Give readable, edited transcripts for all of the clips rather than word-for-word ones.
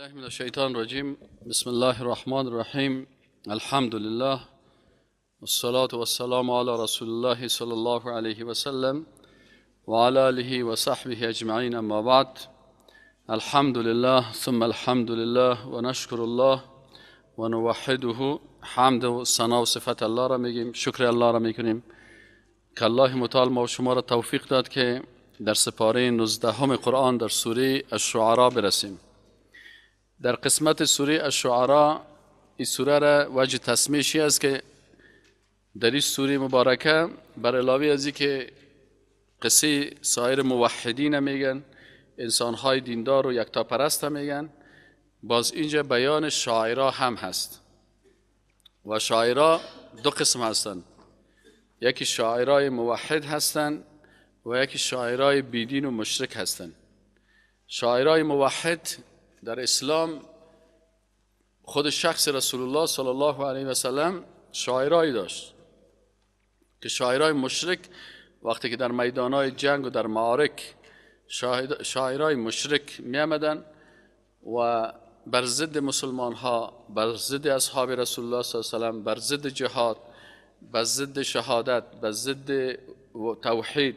بالله من الشيطان الرجيم. بسم الله الرحمن الرحيم. الحمد لله والصلاة والسلام على رسول الله صلى الله عليه وسلم وعلى آله وصحبه أجمعين. أما بعد، الحمد لله ثم الحمد لله ونشكر الله ونوحده. حمد و ثنا و صفت الله را میگیم، شکر الله را میکنیم که الله متعال ما و شما را توفیق داد که در سپاره 19 قرآن در سوره الشعراء برسیم. در قسمت سوره الشعراء، این سوره را وجه تسمیه‌شی است که در این سوره مبارکه بر علاوه از این که قصه سایر موحدین میگن، انسانهای دیندار و یکتاپرست میگن، باز اینجا بیان شاعرها هم هست و شاعرها دو قسم هستند. یکی شاعرای موحد هستند و یکی شاعرای بیدین و مشرک هستند. شاعرای موحد در اسلام خود شخص رسول الله صلی الله علیه و سلم شاعرایی داشت که شاعرای مشرک وقتی که در میدانهای جنگ و در معارک شاعرای مشرک می آمدن و بر ضد مسلمان ها، بر ضد اصحاب رسول الله صلی الله علیه و سلم، بر ضد جهاد، بر ضد شهادت، بر ضد توحید،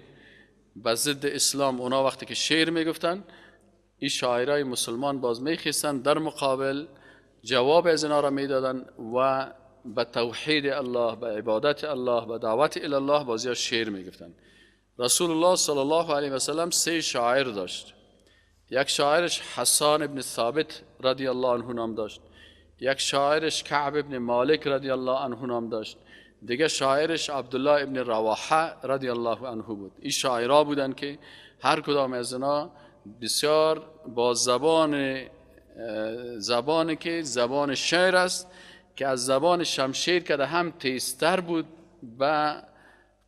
بر ضد اسلام، اونا وقتی که شعر می گفتن، این شاعرای مسلمان باز میخیستن در مقابل جواب از اینا را میدادن و به توحید الله، به عبادت الله، به دعوت الی الله بازی شعر میگفتن. رسول الله صلی الله علیه و سلم 3 شاعر داشت. یک شاعرش حسان ابن ثابت رضی الله عنه نام داشت، یک شاعرش کعب ابن مالک رضی الله عنه نام داشت، دیگه شاعرش عبدالله ابن رواحه رضی الله عنه بود. این شاعرها بودن که هر کدام از اینا بسیار با زبانی که زبان شعر است که از زبان شمشیر که هم تیزتر بود، به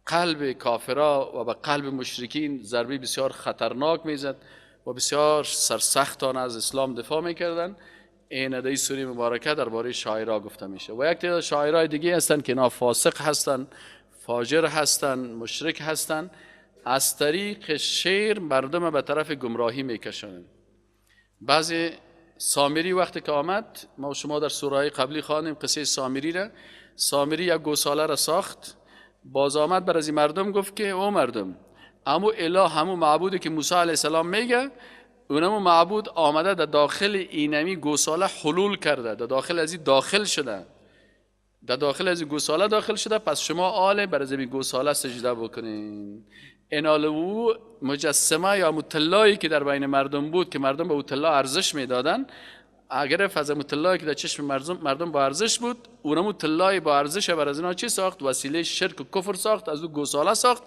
قلب کافرها و به قلب مشرکین ضربه بسیار خطرناک میزد و بسیار سرسختانه از اسلام دفاع میکردن. این در سوره مبارکه درباره شاعرها گفته میشه. و یک تعداد شاعرای دیگه هستن که اینا فاسق هستن، فاجر هستن، مشرک هستن، از طریق شعر مردم به طرف گمراهی میکشند. بعضی سامری وقتی که آمد، ما و شما در سوره‌های قبلی خواندیم قصه سامری را. سامری یک گوساله را ساخت، باز آمد بر از این مردم گفت که او مردم، اما اله، همون معبودی که موسی علیه السلام میگه، اونمو معبود آمده در داخل اینمی گوساله حلول کرده، در داخل از این داخل شده، در داخل از این گوساله داخل شده، پس شما آله بر از این گوساله سجده بکنین. انالو مجسمه یا مطلایی که در بین مردم بود که مردم به مطلا ارزش میدادن، اگر فضا مطلایی که در چشم مردم با ارزش بود، اونم مطلای با ارزش بر از اینا چی ساخت؟ وسیله شرک و کفر ساخت، از او گوساله ساخت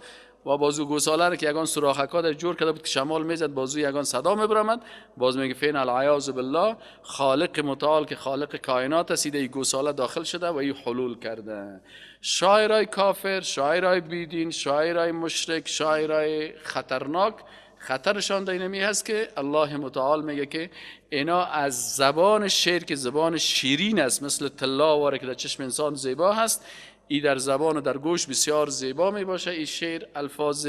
و بازو گوساله را که یگان سوراخکا در جور کرده بود که شمال میزد، بازو یگان صدا میبرامد، باز میگه فین العیاذ بالله، خالق متعال که خالق کائنات است، این گوساله داخل شده و این حلول کرده. شاعرای کافر، شاعرای بیدین، شاعرای مشرک، شاعرای خطرناک، خطرشان در اینمی هست که الله متعال میگه که اینا از زبان شعر که زبان شیرین است، مثل طلا واره که در چشم انسان زیبا هست، ای در زبان و در گوش بسیار زیبا می باشه. این شعر الفاظ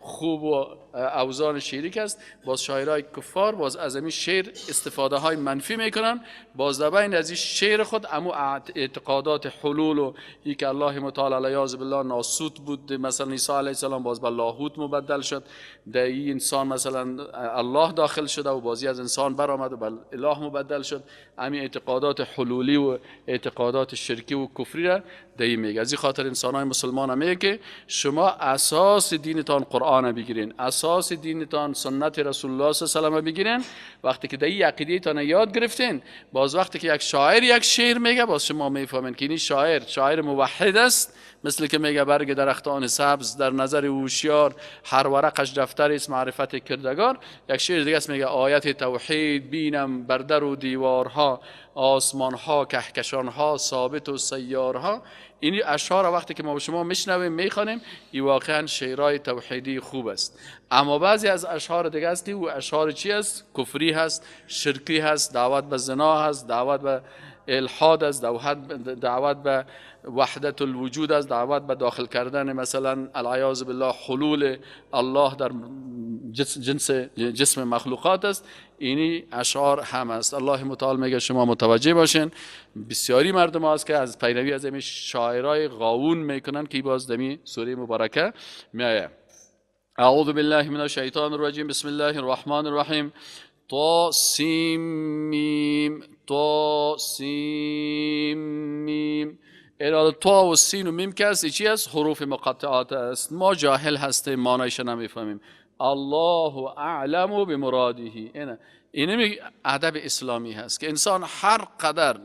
خوب و اوزان شیریک است. باز شاعرای کفار باز از این شعر استفاده های منفی میکنن، باز در بین از این شعر خود امو اعتقادات حلول و ای که الله متعال علیه بالله ناسوت بود، مثلا عیسی علیه السلام باز به لاهوت مبدل شد، در این انسان مثلا الله داخل شده و بازی از انسان برآمد و به اله مبدل شد. همین اعتقادات حلولی و اعتقادات شرکی و کفری را در میگه. از این خاطر انسان‌های مسلمان هم میگه که شما اساس دینتان قرآن بگیرین، اساس دینتان سنت رسول الله صلی الله علیه و سلم بگیرین. وقتی که در این عقیده‌تان یاد گرفتین، باز وقتی که یک شاعر یک شعر میگه، باز شما میفهمین که این شاعر موحد است، مثل که میگه برگ درختان سبز در نظر هوشیار، هر ورقش دفتر است معرفت کردگار. یک شعر دیگه است میگه آیت توحید بینم بر در و دیوارها، آسمانها کهکشانها ثابت و سیارها. این اشعار وقتی که ما به شما میشنویم میخوانیم، این واقعا شعرهای توحیدی خوب است. اما بعضی از اشعار دیگه است که او اشعار چی است؟ کفری هست، شرکی هست، دعوت به زنا هست، دعوت به الحاد است، دعوت به وحدت الوجود است، دعوت به داخل کردن مثلا العیاذ بالله حلول الله در جسم مخلوقات است. اینی اشعار هم است. الله متعال میگه شما متوجه باشین، بسیاری مردم هست که از پیروی از این شاعرای غاوون میکنن که باز دمی سوره مبارکه میایه. اعوذ بالله من الشیطان الرجیم، بسم الله الرحمن الرحیم. طا سیم میم، طا سیم میم. اراده طا و سین و میم که است چی است؟ حروف مقطعات است. ما جاهل هستیم، معنیش نمیفهمیم. الله اعلم بمراده. این ادب اسلامی هست که انسان هر قدر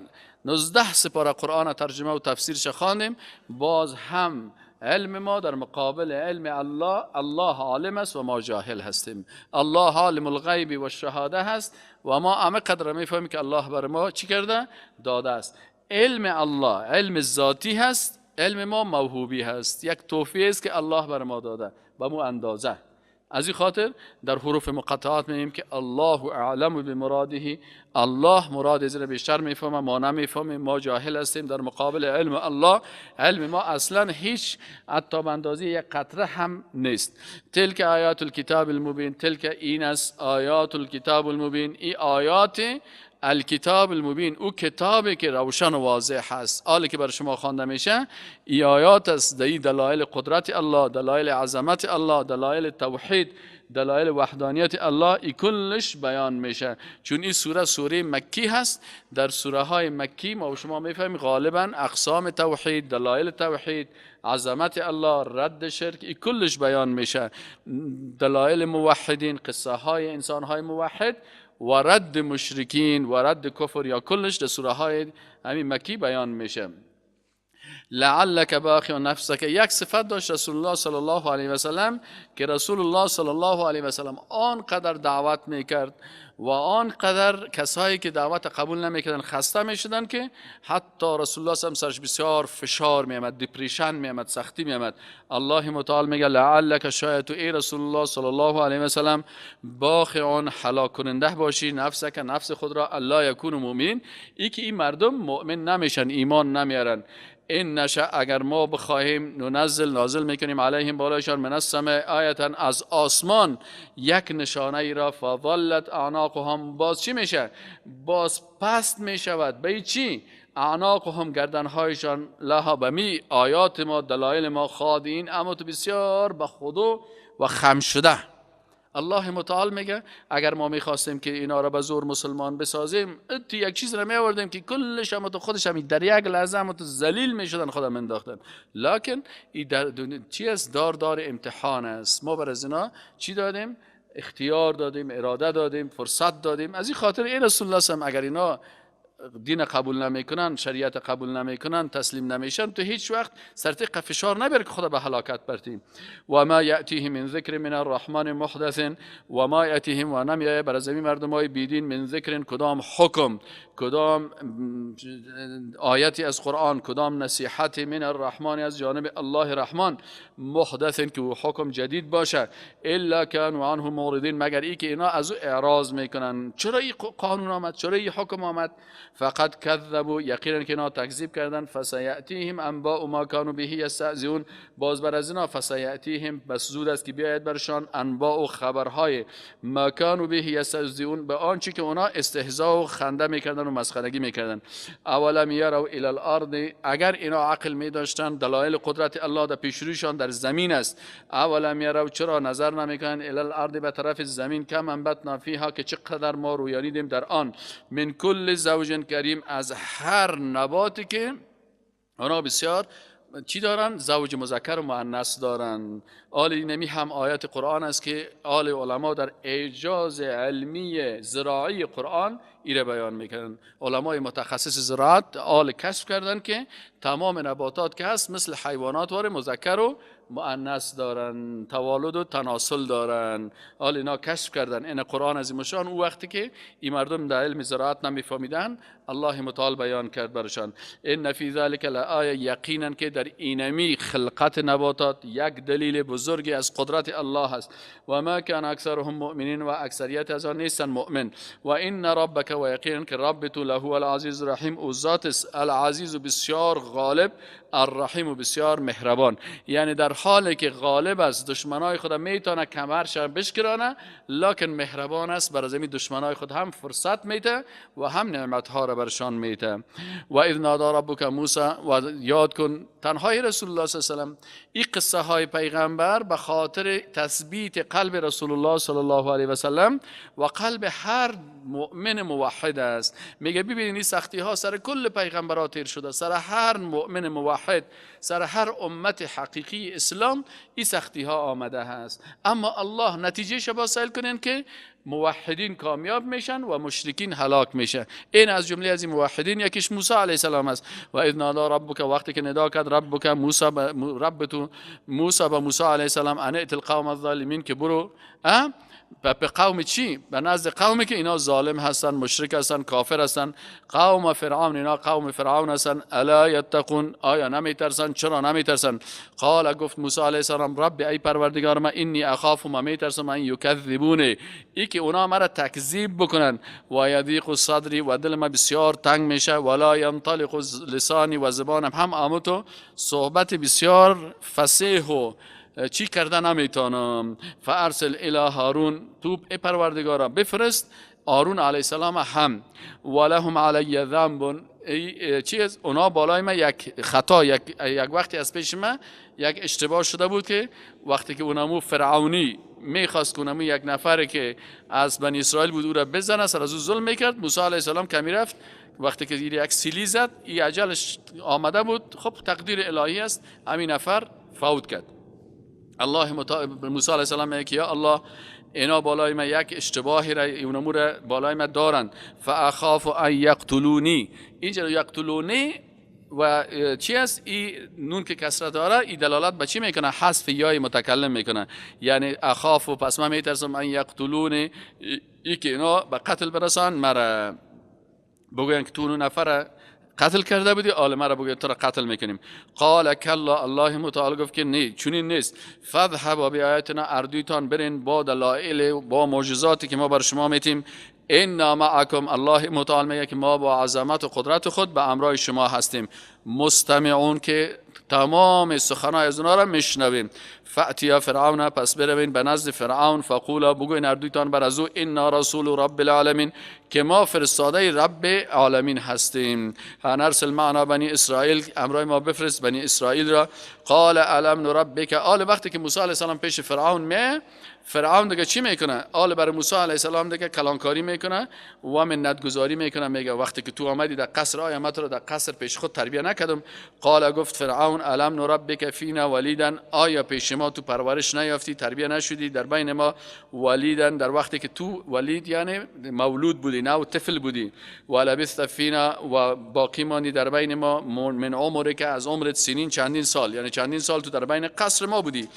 19 سپاره قرآن ترجمه و تفسیرش خواندیم، باز هم علم ما در مقابل علم الله عالم است و ما جاهل هستیم. الله عالم الغیب و الشهاده هست و ما همه قدر میفهمیم که الله بر ما چی کرده؟ داده است. علم الله علم ذاتی هست، علم ما موهوبی هست، یک تحفه است که الله بر ما داده به مو اندازه. از این خاطر در حروف مقطعات میگیم که الله اعلم بمراده، الله مراد از بیشتر میفهمه، ما نمیفهمیم، ما جاهل هستیم در مقابل علم الله. علم ما اصلا هیچ حتی به اندازه یک قطره هم نیست. تلک آیات الکتاب المبین، تلک این است آیات الکتاب المبین، این آیات الکتاب المبین، او کتابی که روشن و واضح هست. حالی که بر شما خوانده میشه ای آیات است، دلایل قدرت الله، دلایل عظمت الله، دلایل توحید، دلایل وحدانیت الله، ای کلش بیان میشه. چون این سوره مکی هست. در سوره های مکی ما و شما میفهمیم غالبا اقسام توحید، دلایل توحید، عظمت الله، رد شرک، ای کلش بیان میشه. دلایل موحدین، قصه های انسان های موحد و رد مشرکین و رد کفر، یا کلش در سوره های همین مکی بیان میشه. لعلک باخع نفسک، یک صفت داشت رسول الله صلی الله علیه و سلم که رسول الله صلی الله علیه و سلم آنقدر دعوت میکرد و آنقدر کسایی که دعوت قبول نمیکردن خسته میشدن که حتی رسول الله صلی الله علیه و سرش بسیار فشار میامد، دپریشن میامد، سختی میامد. الله متعال میگه لعلک شاید تو ای رسول الله صلی الله علیه و سلم باخع هلاک کننده باشی نفسک، نفس خود را، الله یکون مؤمن، ای که این مردم مؤمن نمیشن، ایمان نمیارن. این نشه اگر ما بخواهیم نازل میکنیم علیهم بالایشان من السماء آیتا، از آسمان یک نشانه ای را، فظلت اعناقهم، باز چی میشه؟ باز پست میشود. به چی؟ اعناقهم، گردنهایشان، لها، بمی آیات ما، دلایل ما، خاضعین، اما تو بسیار به خضوع و خم شده. الله متعال میگه اگر ما میخواستیم که اینا را به زور مسلمان بسازیم، تو یک چیز را میآوردیم که کلش هم تو خودش هم در یک لحظه هم تو ذلیل میشدن، خودم انداختن. لکن این چی است؟ دار امتحان است. ما بر از اینا چی دادیم؟ اختیار دادیم، اراده دادیم، فرصت دادیم. از این خاطر این رسول الله هم اگر اینا دین قبول نمیکنن، شریعت قبول نمیکنن، تسلیم نمیشن، تو هیچ وقت سرتیق فشار نبر که خدا به هلاکت برتیم. و ما یاتیهم من ذکر من الرحمن محدث، و ما یاتیهم، و نمیایه بر زمین مردمای بیدین، من ذکر، کدام حکم، کدام آیتی از قرآن، کدام نصیحت من الرحمن، از جانب الله رحمان، محدث که حکم جدید باشه، الا كانوا عنه معرضین، مگر ای که اینا از او اعراض میکنن. چرا این قانون آمد؟ چرا این حکم آمد؟ فقط کذبوا، یقینا که اینا تکذیب کردن. فسیاتیهم انباء ما كانوا به یستهزئون، باز بر از اینا فسیاتیهم، بس زود است که بیاید برشان، انباء و خبرهای ما كانوا به یستهزئون، به آنچه که اونا استهزاء و خنده میکردن و مسخرگی میکردن. اولم یروا الی الارض، اگر اینا عقل می داشتن دلایل قدرت الله در پیش رویشان در زمین است. اولم یروا، چرا نظر نمیکنن الی الارض، به طرف زمین، کم انبتنا فیها، که چقدر ما رویانیدیم در آن، من کل زوج کریم، از هر نباتی که اونا بسیار چی دارن؟ زوج مذکر و مؤنث دارن. نمی هم آیات قرآن است که علما در اعجاز علمی زراعی قرآن ایره بیان میکنن. علمای متخصص زراعت کشف کردن که تمام نباتات که هست مثل حیوانات واره مذکر و مؤنث دارن، توالد و تناسل دارن. اینا کشف کردن. این قرآن عظیم‌الشان او وقتی که این مردم در علم زراعت نمیفهمیدن، الله متعال بیان کرد برشان. ان فی ذلک لآیه، یقینا که در اینمی خلقت نباتات یک دلیل بزرگی از قدرت الله هست. و ما کان اکثرهم مؤمنین، و اکثریت از آن نیستن مؤمن. و ان ربک، و یقینا که رب تو له العزیز الرحیم، او ذات العزیز بسیار غالب، الرحیم بسیار مهربان. یعنی در حالی که غالب است دشمنای خود میتونه کمرش بشکرانه، لکن مهربان است بر زمین دشمنای خود هم فرصت میده و هم نعمت ها را برشان میده. و اذ نادى ربک موسی، و یاد کن تنهای رسول الله صلی الله علیه و سلم این قصه های پیغمبر به خاطر تثبیت قلب رسول الله صلی الله علیه و سلم و قلب هر مؤمن موحد است. میگه ببینید این سختی ها سر کل پیغمبرات تیر شده، سر هر مؤمن موحد، سر هر امت حقیقی اسلام این سختی ها آمده است، اما الله نتیجه شبا سایل کنین که موحدین کامیاب میشن و مشرکین هلاک میشن. این از جمله از این موحدین یکیش موسی علیه السلام است. و اذ نادى ربک، وقتی که ندا کرد ربک موسی، موسی به موسی علیه السلام ان ائت القوم الظالمین، که برو به قوم چی؟ به نزد قومی که اینا ظالم هستن، مشرک هستن، کافر هستن، قوم فرعون، اینا قوم فرعون هستن. الا یتقون، آیا نمیترسن؟ چرا نمیترسن؟ قال، گفت موسی علیه السلام رب ای پروردگار من، انی اخاف، ما میترسم ان یکذبون، ای که اونا مرا تکذیب بکنن، و یضیق صدری، و دل ما بسیار تنگ میشه، ولا ینطلق لسانی، و زبانم هم آموتو صحبت بسیار فصیح و چی کرده نمیتونم. فارسل الی هارون، تو ای پروردگارا بفرست هارون علیه السلام هم، ولهم علی ذنب، چیز اونا بالای ما یک خطا، یک وقتی از پیش ما یک اشتباه شده بود که وقتی که اونمو فرعونی میخواست کنمو یک نفر که از بنی اسرائیل بود او را بزنه، سر از او ظلم میکرد، موسی علیه السلام کمی رفت، وقتی که یک سیلی زد این اجلش آمده بود، خب تقدیر الهی است، همین نفر فوت کرد. الله موسی علیه السلام میگه که یا الله اینا بالای ما یک اشتباهی را اونمو را بالای ما دارن، فاخاف ان یقتلونی، اینجا یقتلونی و چی است؟ این نون که کسره داره این دلالت به چی میکنه؟ حذف یای متکلم میکنه، یعنی اخاف، و پس من میترسم ان یقتلونی، ای که اینا به قتل برسان مرا، بگوین که تو نفر قتل کرده بودی، آل مرا بگوید تو را قتل میکنیم. قال کلا، الله متعال گفت که نه، چنین نیست. فذهبوا بآیاتنا، اردویتان برین با دلائل، با معجزاتی که ما بر شما میتیم، انا معکم، الله متعال میگه که ما با عظمت و قدرت خود به امرای شما هستیم، مستمعون، که تمام سخنهای از اونا را میشنویم. فاتیا فرعون، پس بروین به نزد فرعون، فقولا، بگوین اردویتان بر از او، انا رسول رب العالمین، که ما فرستاده رب العالمین هستیم. هنرسل معنا بنی اسرائیل، امرای ما بفرست بنی اسرائیل را. قال الم نربک، آل وقتی که موسی علیه السلام پیش فرعون می، فرعون دیگه چی میکنه؟ آل بر موسی علیه السلام دیگه کلانکاری میکنه و منت گذاری میکنه، میگه وقتی که تو آمدی در قصر، آیا من تو رو در قصر پیش خود تربیت نکردم؟ قال، گفت فرعون الم نربک فینا ولیدا، آیا پیش ما تو پرورش نیافتی، تربیت نشدی در بین ما ولیدا، در وقتی که تو ولید یعنی مولود بودی، نه طفل بودی، ولبثت فینا، و باقی ماندی در بین ما، من عمرک، که از عمرت سنین، چندین سال، یعنی چندین سال تو در بین قصر ما بودی.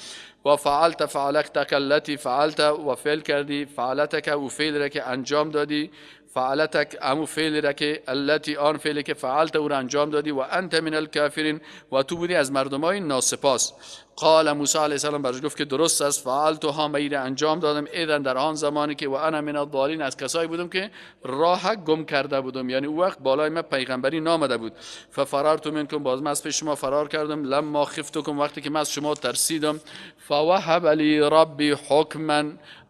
و فعلت فعلتک التي فعلت، و فعل کردی فعلتک، و فعل را که انجام دادی، فعلتک امو فعل را که التي، آن فعل که فعلت او را انجام دادی، و انت من الکافرین، و تو بودی از مردمای ناسپاس. قال موسی علیه السلام برش گفت که درست است، فعلتها، من را انجام دادم، اذن در آن زمانی که و انا من الضالین، از کسایی بودم که راه گم کرده بودم، یعنی او وقت بالای من پیغمبری نامده بود. ففررت منکم، باز من از پیش شما فرار کردم، لما خفتکم، وقتی که من از شما ترسیدم، فوهب لی ربی حکما،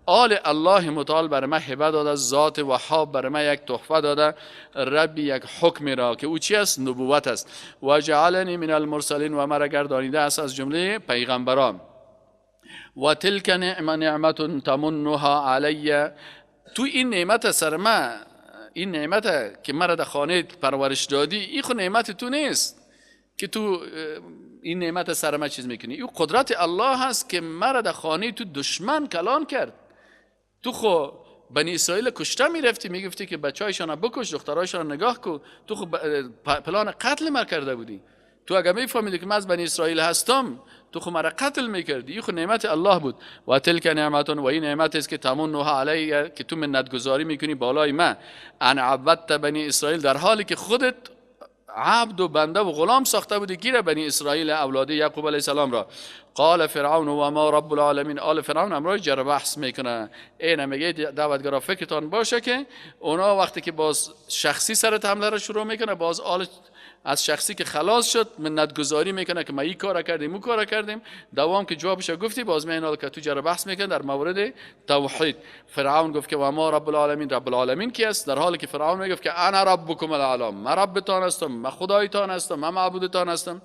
آل الله متعال بر من هبه داده، ذات وهاب بر من یک تحفه داده، ربی یک حکم را که او چی است؟ نبوت است. و جعلنی من المرسلین، و مرا گردانیده است از جمله پیغمبران. و تلک نعمت تمنها علی، تو این نعمت سر من، این نعمت که مرا در خانه پرورش دادی، این خود نعمت تو نیست که تو این نعمت سر من چیز میکنی، این قدرت الله هست که مرا در خانه تو دشمن کلان کرد. تو خو بنی اسرائیل کشته میرفتی، میگفتی که بچه‌هایشان بکش، دخترایشان نگاه کو، تو خو پلان قتل ما کرده بودی. تو اگه میفهمیدی که من از بنی اسرائیل هستم، تو خو مرا قتل میکردی. این خو نعمت الله بود. و تلک نعمت، و این نعمت است که تمنها علی، که تو منت گذاری میکنی بالای من، ان عبدت بنی اسرائیل، در حالی که خودت عبد و بنده و غلام ساخته بودی گیر بنی اسرائیل، اولاد یعقوب علیه السلام را. قال فرعون و ما رب العالمین، آل فرعون امروز جر بحث میکنه. این میگه دعوتگرا فکرتان باشه که اونا وقتی که باز شخصی سرت حمله را شروع میکنه، باز آل از شخصی که خلاص شد منتگذاری میکنه که ما این کارا کردیم اون کارا کردیم، دوام که جوابش گفتی باز میاد که تو جرا بحث میکنه در مورد توحید. فرعون گفت که و ما رب العالمین، رب العالمین کی است؟ در حالی که فرعون میگفت که انا ربکم الاعلی، من ربتان هستم، من خدایتان هستم، من معبودتان هستم.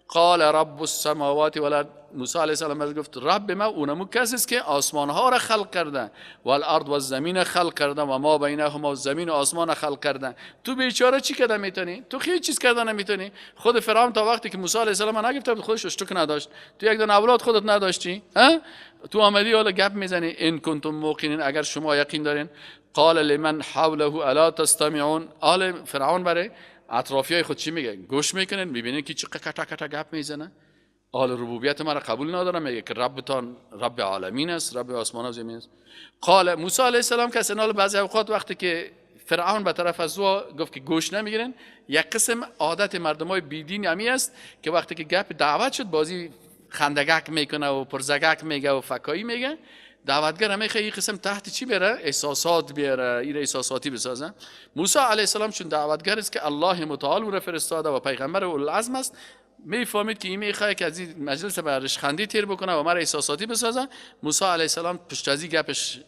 قال رب السماوات والارض، موسی علیه السلام گفت رب ما اونمو کسی است که آسمان ها را خلق کرده و الارض و زمین خلق کرده و ما بینهما، زمین و آسمان خلق کرده. تو بیچاره چی کردن میتونی؟ تو خیلی چیز کردن نمیتونی. خود فرعون تا وقتی که موسی علیه السلام نگفته بود خودش اشتک نداشت. تو یک دونه اولاد خودت نداشتی؟ ها؟ تو آمدی حالا گپ میزنی ان کنتم موقنین، اگر شما یقین دارین. قال لمن حوله الا تستمعون، آل فرعون برای اطرافیای خود چی میگه؟ گوش میکنن، میبینین که چه کتا کتا گپ میزنه. آل ربوبیت ما را قبول نداره، میگه که ربتان رب عالمین است، رب آسمان و زمین است. قال موسی علیه السلام که سنال بعضی اوقات وقتی که فرعون به طرف از او گفت که گوش نمیگیرن، یک قسم عادت مردمای بیدین همی است که وقتی که گپ دعوت شد بازی خندگک میکنه و پرزگک میگه و فکایی میگه. دعوتگر همه خیلی قسم تحت چی بیاره؟ احساسات بیاره، این احساساتی بسازه. موسی علیه السلام چون دعوتگر است که الله متعال او را فرستاده و پیغمبر اولوالعزم است، میفهمید که این میخواد که از این مجلس برش خندی تیر بکنه و مرا احساساتی بسازه. موسی علیه السلام پشت از این گپش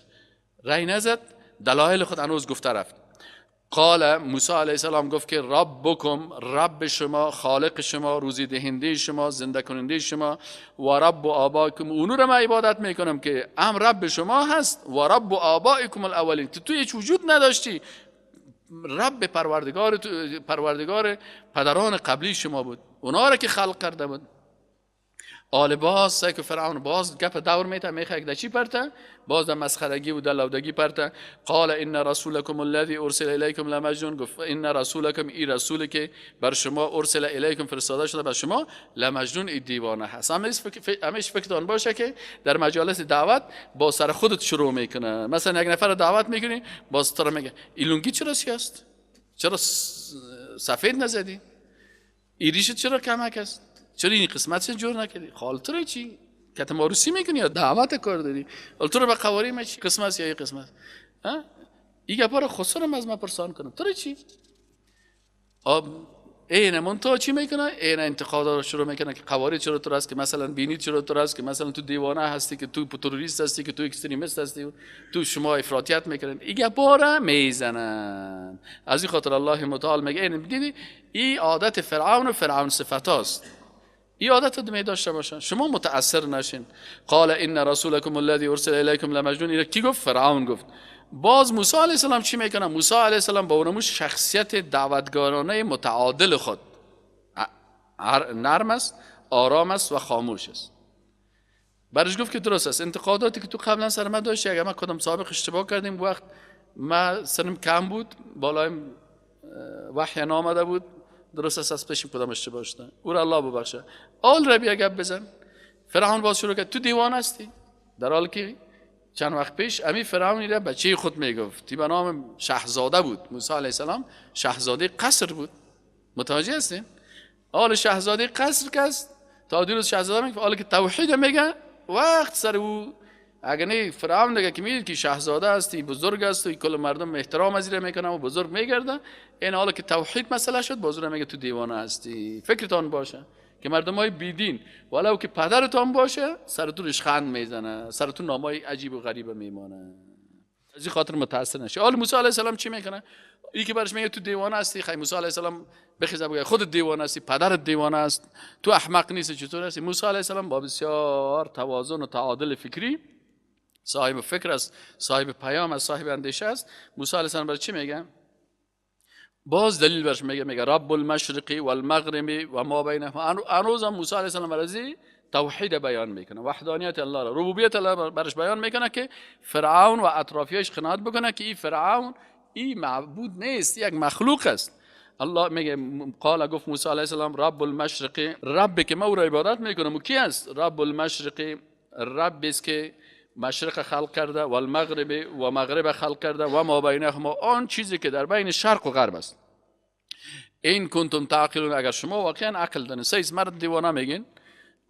رای نزد، دلایل خود هنوز گفته رفت. قال موسی علیه السلام گفت که ربکم، رب شما، خالق شما، روزی دهنده شما، زنده کننده شما، و رب آبائکم، اونو را من عبادت میکنم که هم رب شما هست و رب آبائکم الاولین. تو هیچ وجود نداشتی، رب پروردگار پدران قبلی شما بود، اونا را که خلق کرده بود. آل باز سعی که فرعون باز گپ دور میته، میخواد یک چی پرته، باز در مسخرگی و در لودگی پرته. قال ان رسولکم الذی ارسل الیکم لمجنون، گفت ان رسولکم، این رسولی که بر شما ارسل الیکم فرستاده شده بر شما، لمجنون، این دیوانه هست. همیش فکرتان باشه که در مجالس دعوت با سر خودت شروع میکنه. مثلا یک نفر دعوت میکنی باز تو میگه این لنگی چرا سیاست، چرا سفید نزدی، این ریشت چرا کمک است، چرا این قسمت جور نکردی، خالتره چی که ماروسی میکنی یا دعوت کار داری، التره به قواری ما چی قسمت یا این قسمت، ها این گپا رو خسرم از ما پرسان کنم تو چی. این من تو چی میکنه، این انتقادا رو شروع میکنه که قواری چرا تو است، که مثلا بینی چرا تو است، که مثلا تو دیوانه هستی، که تو تروریست هستی، که تو اکستریمیست هستی، تو شما افراطیت میکنن. این گپا رو میزنن. از این خاطر الله متعال میگه این دیدی این عادت فرعون و فرعون صفاتاست، این عادت رو می داشته باشن، شما متاثر نشین. قال ان رسولکم الذی ارسل الیکم لمجنون، این کی گفت؟ فرعون گفت. باز موسی علیه السلام چی میکنه؟ موسی علیه السلام با اونمون شخصیت دعوتگارانه متعادل خود، نرم است، آرام است و خاموش است. برش گفت که درست است، انتقاداتی که تو قبلا سر من داشتی، اگر ما کدام سابق اشتباه کردیم، وقت ما سرم کم بود، بالایم وحی نامده بود، درست است از پیشیم کدام اشتباه شده، او را الله ببخشه. آل ربی اگر بزن. فرعون باز شروع کرد تو دیوان هستی، در حالی که چند وقت پیش امی فرعون را بچه خود میگفت، به نام شهزاده بود. موسی علیه السلام شهزاده قصر بود، متوجه هستین؟ آل شهزاده قصر کست تا دیروز شهزاده میگه، حالا که توحید میگه وقت سر او اگر نه فرعون دیگه که میگه که شهزاده هستی، بزرگ است و کل مردم احترام ازیره میکنه و بزرگ میگرده، این حالا که توحید مسئله شد بازور میگه تو دیوانه هستی. فکرتان باشه که مردمای بیدین ولو که پدرتان باشه سرتون ریشخند میزنه، سرتون نامای عجیب و غریب میمانه. از این خاطر متاثر نشی. حالا موسی علیه السلام چی میکنه؟ این که برش میگه تو دیوانه هستی، خیلی موسی علیه السلام بخیزه بگه خودت دیوانه هستی، پدرت دیوانه است، تو احمق نیستی، چطور هستی؟ موسی علیه السلام با بسیار توازن و تعادل فکری، صاحب فکر است، صاحب پیام است، صاحب اندیشه است. موسی علیه السلام برای چی میگه؟ باز دلیل برش میگه رب المشرق والمغرب و ما بینهما. هنوز هم موسی علیه السلام برای توحید بیان میکنه، وحدانیت الله را، ربوبیت الله برش بیان میکنه که فرعون و اطرافیاش قناعت بکنه که این فرعون این معبود نیست، یک مخلوق است. الله میگه قال گفت موسی علیه السلام رب المشرق، رب که ما او را عبادت میکنم، کی است؟ رب المشرق، رب است که مشرق خلق کرده و المغرب و مغرب خلق کرده و ما بینهما، آن چیزی که در بین شرق و غرب است. این کنتم تعقلون، اگر شما واقعا عقل دارین، سیز مرد دیوانه میگین،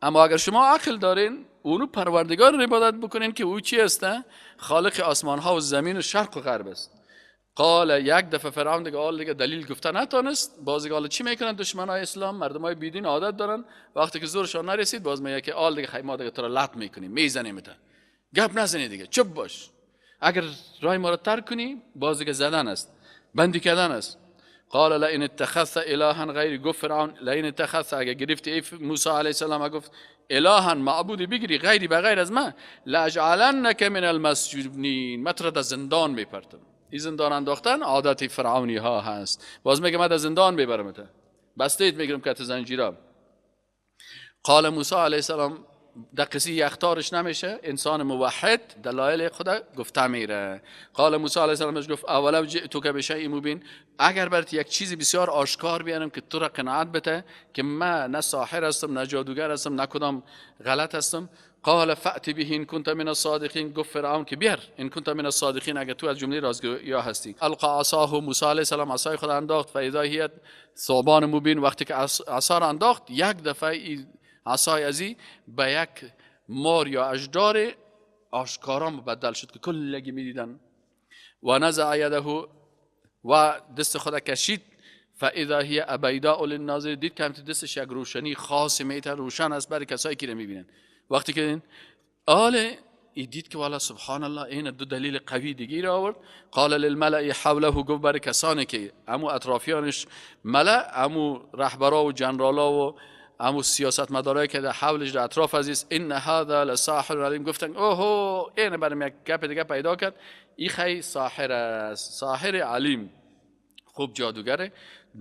اما اگر شما عقل دارین اونو پروردگار رو عبادت بکنین که او چی است؟ خالق آسمان ها و زمین و شرق و غرب است. قال یک دفعه فرعون دیگه دلیل گفته نتونست. باز دیگه چی میکنن دشمنای اسلام؟ مردمای بیدین عادت دارن وقتی که زورشان نرسید باز میگه که آل دیگه خیلی ما دیگه تو را لط میکنیم، میزنیم تا گپ نزنی دیگه، چوب باش، اگر رای ما را ترک کنی باز دیگه زدن است، بندی کردن است. قال لئن اتخذت الها غیری، گفت فرعون لئن اتخذت، اگر گرفتی ای موسی علیه السلام گفت الها معبودی بگیری غیری بغیر از من، لاجعلنک من المسجونین، مت را در زندان میپرتم. این زندان انداختن عادت فرعونی ها هست. باز میگه من در زندان میبرم تا بستیت میگیرم که زنجیرا. قال موسی علیه السلام در قصه یختارش نمیشه، انسان موحد دلایل خدا گفته میره. قال موسی علیه السلام گفت اولو جئتک بشیء مبین، اگر برات یک چیزی بسیار آشکار بیارم که تو را قناعت بده که من نه ساحر هستم نه جادوگر هستم نه کدام غلط هستم. قال فأت به ان كنت من الصادقین، گفت فرعون که بیار ان كنت من الصادقین، اگر تو از جمله رازگویا هستی. القى عصاه، موسی علیه السلام عصای خود انداخت، فاذا هی ثعبان مبین، وقتی که عصا را انداخت یک دفعه عصای ازی به یک مار یا اژدار آشکارا مبدل شد که کلگی میدیدن. و نزع یده، و دست خود کشید، فاذا هی بیضاء للناظر، دید که دستش یک روشنی خاص میتر روشن است برای کسایی که میبینن. وقتی که دید که والا سبحان الله این دو دلیل قوی دیگه را آورد. قال للملأ حوله، گفت برای کسانی که امو اطرافیانش ملأ، امو رهبرا و جنرالا و امو سیاست مدارایی که در حولش در اطراف عزیز، ان هذا لساحر علیم، گفتن اوهو این برام یک گپ دیگه پیدا کرد، این خیلی ساحر است، ساحر علیم، خوب جادوگر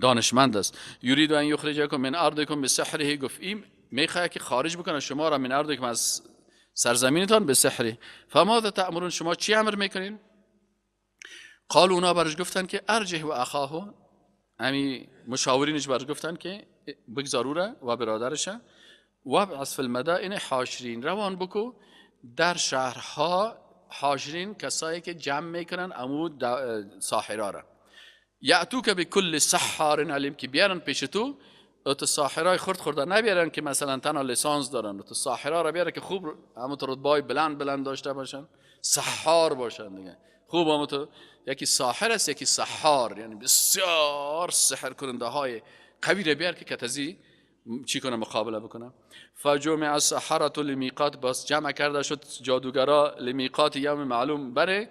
دانشمند است. یرید ان یخرجکم من ارضکم بسحره، گفت این میخواد که خارج بکنه شما را من ارضکم از سرزمینتان به سحری. فماذا تأمرون، شما چی امر میکنین؟ قالوا، اونا برش گفتن که ارجه و اخاه، امی مشاورینش برش گفتن که بگذاروره و برادرشه، و ابعث فی المدائن حاشرین، روان بکو در شهرها حاشرین، کسایی که جمع میکنن امود ساحرا را، یأتوک بکل سحار علیم، که بیارن پیش تو تو ساحرای خورده نبیارن که مثلا تنها لیسانس دارن، تو ساحرا را بیارن که خوب همون تو رتبه‌های بلند داشته باشن، سحار باشن دیگه خوب. همون تو یکی ساحر است یکی سحار، یعنی بسیار سحر کننده های قوی را بیار که کتازی چی کنه مقابله بکنه. فجمع السحرة لمیقات، بس جمع کرده شد جادوگرا لمیقات یوم معلوم، بره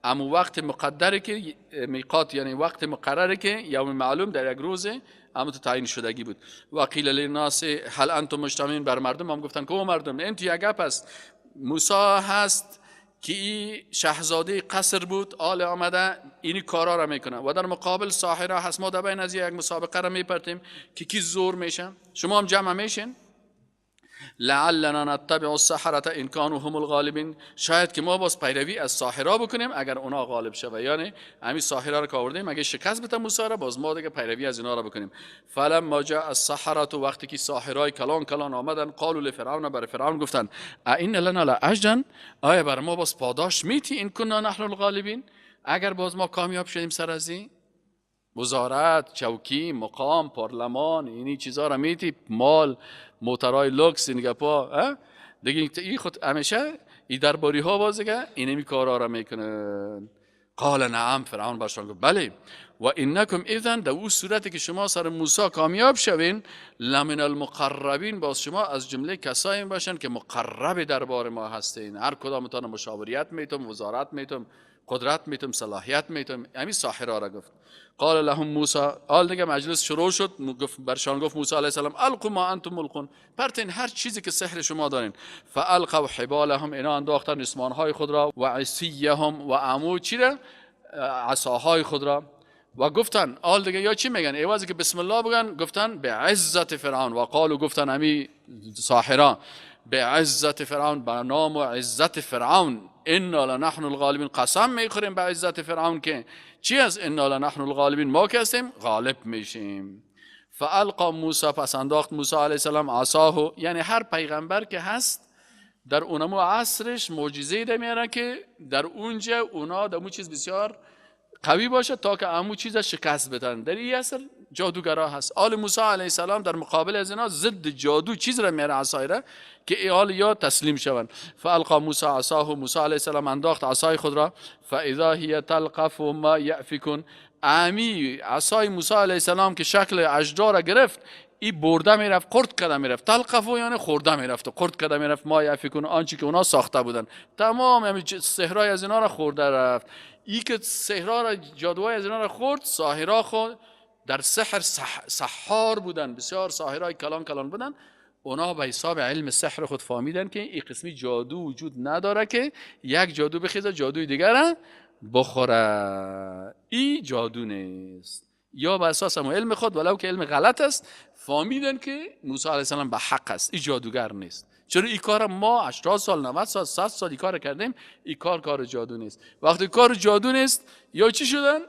امو وقت مقدره که میقات یعنی وقت مقرره که یوم معلوم در یک روزه اما تو تعیین شدگی بود. و قیل للناس هل انتم مجتمعون، بر مردم هم گفتن که او مردم این تو یک گپ است، موسی هست که این شاهزاده قصر بود، آل آمده اینی کارا را میکنه و در مقابل ساحره هست، ما در بین از یک مسابقه را میپرتیم که کی زور میشن، شما هم جمع میشین. لعلنا نتبع السحرة ان كانوا هم الغالبین، شاید که ما باز پیروی از ساحرا بکنیم اگر اونا غالب شوه، یعنی همین ساحرا رو که آوردیم اگه شکست بده موسی را، باز ما دیگه پیروی از اینا را بکنیم. فلما جاء السحرة، وقتی که ساحرای کلان آمدن، قالوا لفرعون، بر فرعون گفتن ائن لنا لاجرا، آیا بر ما باز پاداش میتی ان كنا نحن الغالبین، اگر باز ما کامیاب شدیم سر از این وزارت، چوکی، مقام، پارلمان، اینی چیزا را میتی، مال، موترهای لوکس، این گپا دیگه، این خود همیشه این درباری ها بازگه اینمی کارا را میکنن. قال نعم، فرعون برشان گفت بله، و انکم اذن، در اون صورتی که شما سر موسی کامیاب شوین، لمن المقربین، باز شما از جمله کسایی باشن که مقرب دربار ما هستین، هر کدامتان مشاوریت میتم، وزارت میتم، قدرت میتم، صلاحیت میتم. همین ساحرا را گفت. قال لهم موسی، آل دیگه مجلس شروع شد، برشان گفت موسی علیه السلام القوا ما انتم ملقون، پرتین هر چیزی که سحر شما دارین. فالقوا حبالهم، اینا انداختن ریسمانهای خود را، و عصیهم، و عمو چی را، عصاهای خود را، و گفتن آل دیگه یا چی میگن، ایوازی که بسم الله بگن، گفتن به عزت فرعون، و قالو، گفتن امی ساحران به عزت فرعون، به نام و عزت فرعون، انا لنحن الغالبین، قسم میخوریم به عزت فرعون که چی از انا لنحن الغالبین، ما که هستیم غالب میشیم. فالقا موسی، پس انداخت موسی علیه السلام عصاه، یعنی هر پیغمبر که هست در اونمو عصرش معجزه‌ای ده میاره که در اونجا اونا دمو چیز بسیار قوی باشه تا که امو چیز شکست بدن. در این عصر جادوگرا هست. آل موسی علیه السلام در مقابل از اینا ضد جادو چیز را میاره، عصای را، که آل یا تسلیم شوند. فالقا موسی عصاه، موسی علیه السلام انداخت عصای خود را، فاذا هی تلقف ما یأفکون. امی عصای موسی علیه السلام که شکل اژدها را گرفت، این برده میرفت، قرد کده میرفت. تلقفو یعنی خورده میرفت و قرد کده میرفت. ما یفکون، آنچه که اونا ساخته بودن، تمام همین سحرای از اینا را خورده رفت. این که سحرا را، جادوهای از اینا را خورد، ساحرا خود در سحر سحار بودن، بسیار ساحرای کلان کلان بودن. اونا به حساب علم سحر خود فهمیدن که این قسمی جادو وجود نداره که یک جادو بخیزه جادوی دیگر را بخوره. این جادو نیست. یا به اساس علم خود ولو که علم غلط است فهمیدن که موسی علیه السلام به حق است، این جادوگر نیست. چرا این کار ما 80 سال 90 سال 100 سال این کار کردیم؟ این کار جادو نیست. وقتی کار جادو نیست یا چی شدن؟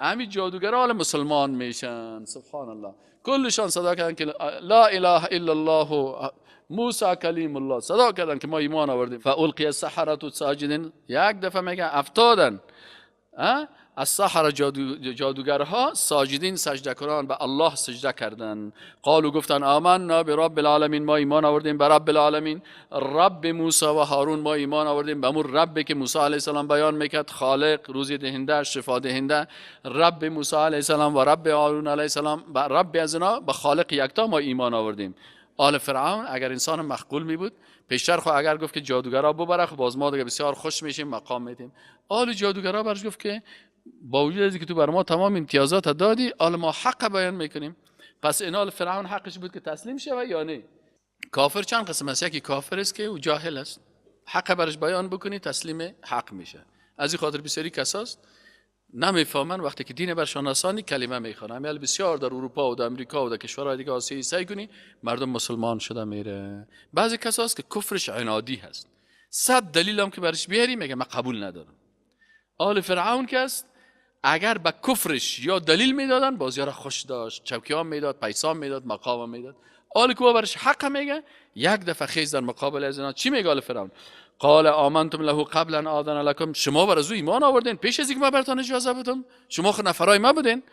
همین جادوگرها حال مسلمان میشن. سبحان الله. کلشان صدا کردن که لا اله الا الله موسی کلیم الله، صدا کردن که ما ایمان آوردیم. فالقی السحرة ساجدین، یک دفعه میگن افتادن از سحر جادوگرها ساجدین، سجده کنان، به الله سجده کردن. قالو گفتن آمنا برب العالمین، ما ایمان آوردیم به رب العالمین، رب موسی و هارون، ما ایمان آوردیم به امون ربی که موسی علیه السلام بیان میکرد، خالق، روزی دهنده، شفا دهنده. رب موسی علیه السلام و رب هارون علیه السلام، به رب از اینا، به خالق یکتا ما ایمان آوردیم. آل فرعون اگر انسان مخگول می بود پیشتر خو اگر گفت که جادوگرا ببره، خب باز ما دیگه بسیار خوش میشیم، مقام میدیم. آل جادوگرا برش گفت که با وجود از که تو بر ما تمام امتیازات دادی، آل ما حق بیان میکنیم. پس این آل فرعون حقش بود که تسلیم شوه یا نه؟ کافر چند قسم است؟ یکی کافر است که او جاهل است، حق برش بیان بکنی تسلیم حق میشه. از این خاطر بسیاری کساست نمیفهمن وقتی که دین برشان آسانی کلمه میخوانن. امیال بسیار در اروپا و در امریکا و در کشورهای دیگه آسیایی سعی کنی مردم مسلمان شده میره. بعضی کساست که کفرش عنادی هست، 100 دلیل هم که برش بیاری میگه من قبول ندارم. آل فرعون که است اگر به کفرش یا دلیل میدادن بازیارا خوش داشت، چوکیان میداد، پیسان میداد، مقام میداد. آل که برش حق میگه یک دفعه خیز در مقابل از اینا چی میگه آل فرعون؟ قال آمنتم له قبل ان آذن لكم، شما بر از او ایمان آوردین پیش از اینکه ما براتون اجازه بدم؟ شما خود نفرای ما بودین،